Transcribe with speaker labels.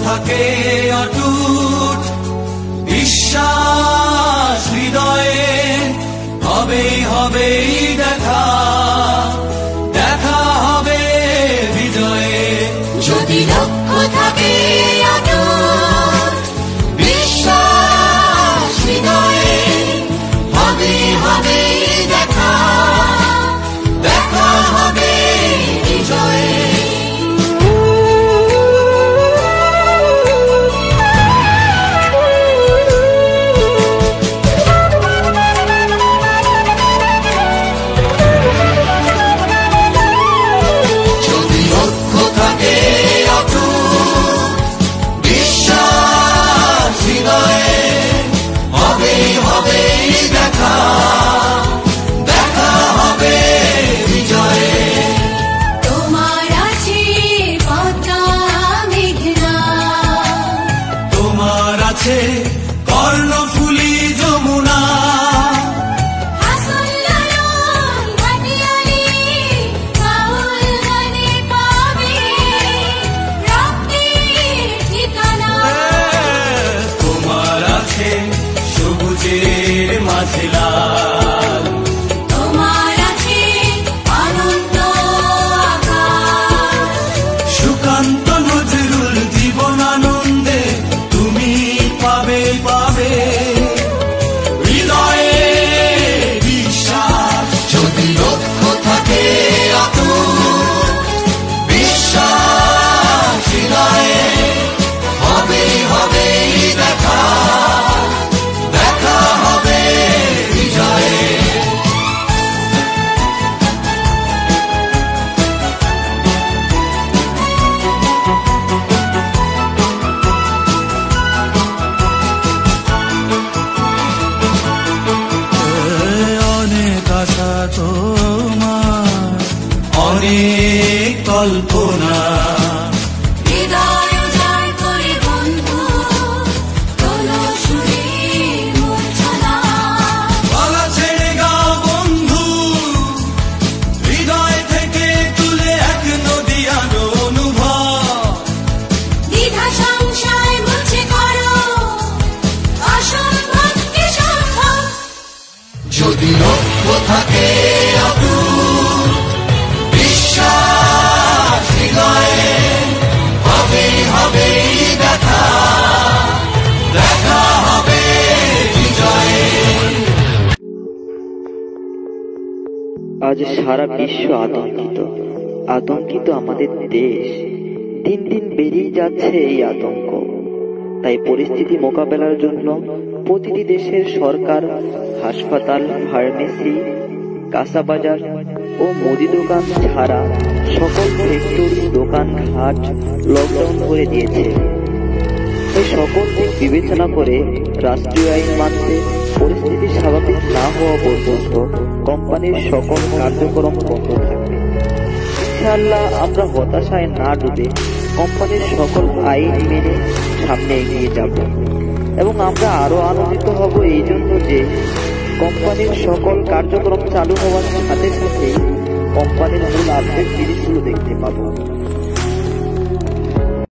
Speaker 1: থাকে অটুট বিশ্বাস হৃদয়ে, হবেই হবেই দেখা, দেখা হবে বিজয়ে।
Speaker 2: যদি লক্ষ্য থাকে অটুট বিশ্বাস হৃদয়ে, হবেই হবেই দেখা, দেখা হবে বিজয়ে।
Speaker 1: কর্ণফুলী যমুনা, তোমার আছে সবুজের মাঝে লাল,
Speaker 2: তোমার আছে আনন্দ আকাশ।
Speaker 1: সুকান্ত নজরুল জীবনানন্দে তুমি পাবে পাবে হৃদয়ে বিশ্বাস।
Speaker 2: যদি লক্ষ্য থাকে অটুট বিশ্বাস হৃদয়ে, হবেই হবেই দেখা, দেখা হবে বিজয়ে।
Speaker 1: অনেক আশা তোমার, অনেক কল্পনা,
Speaker 2: হৃদয় জয় করে বন্ধু, তোলো সুরের মূর্ছনা।
Speaker 1: গলা ছেড়ে গাও বন্ধু, হৃদয় থেকে তুলে এক নদীয়ান অনুভব।
Speaker 2: দ্বিধা সংশয় মুছে করো, অসম্ভবকে সম্ভব। যদি লক্ষ্য থাকে অটুট বিশ্বাস হৃদয়ে, হবেই হবেই দেখা, দেখা হবে বিজয়ে।
Speaker 3: আজ সারা বিশ্ব আতঙ্কিত, আতঙ্কিত আমাদের দেশ। দিন দিন বেড়েই যাচ্ছে এই আতঙ্ক। তাই পরিস্থিতি মোকাবেলার জন্য প্রতিটি দেশের সরকার হাসপাতাল, ফার্মেসি, কাঁচাবাজার ও মুদি দোকান ছাড়া সকল ফ্যাক্টরি, দোকান ঘাট লকডাউন করে দিয়েছে। এই সকল দিক বিবেচনা করে রাষ্ট্রীয় আইন মানতে পরিস্থিতি স্বাভাবিক না হওয়া পর্যন্ত কোম্পানির সকল কার্যক্রম বন্ধ থাকবে। ইনশাআল্লাহ আমরা হতাশায় না ডুবে কোম্পানির সকল আইন মেনে সামনে এগিয়ে যাব এবং আমরা আরো আনন্দিত হব এই জন্য যে কোম্পানির সকল কার্যক্রম চালু হওয়ার সাথে সাথে কোম্পানির মূল আপডেট জিনিসগুলো দেখতে পাবো।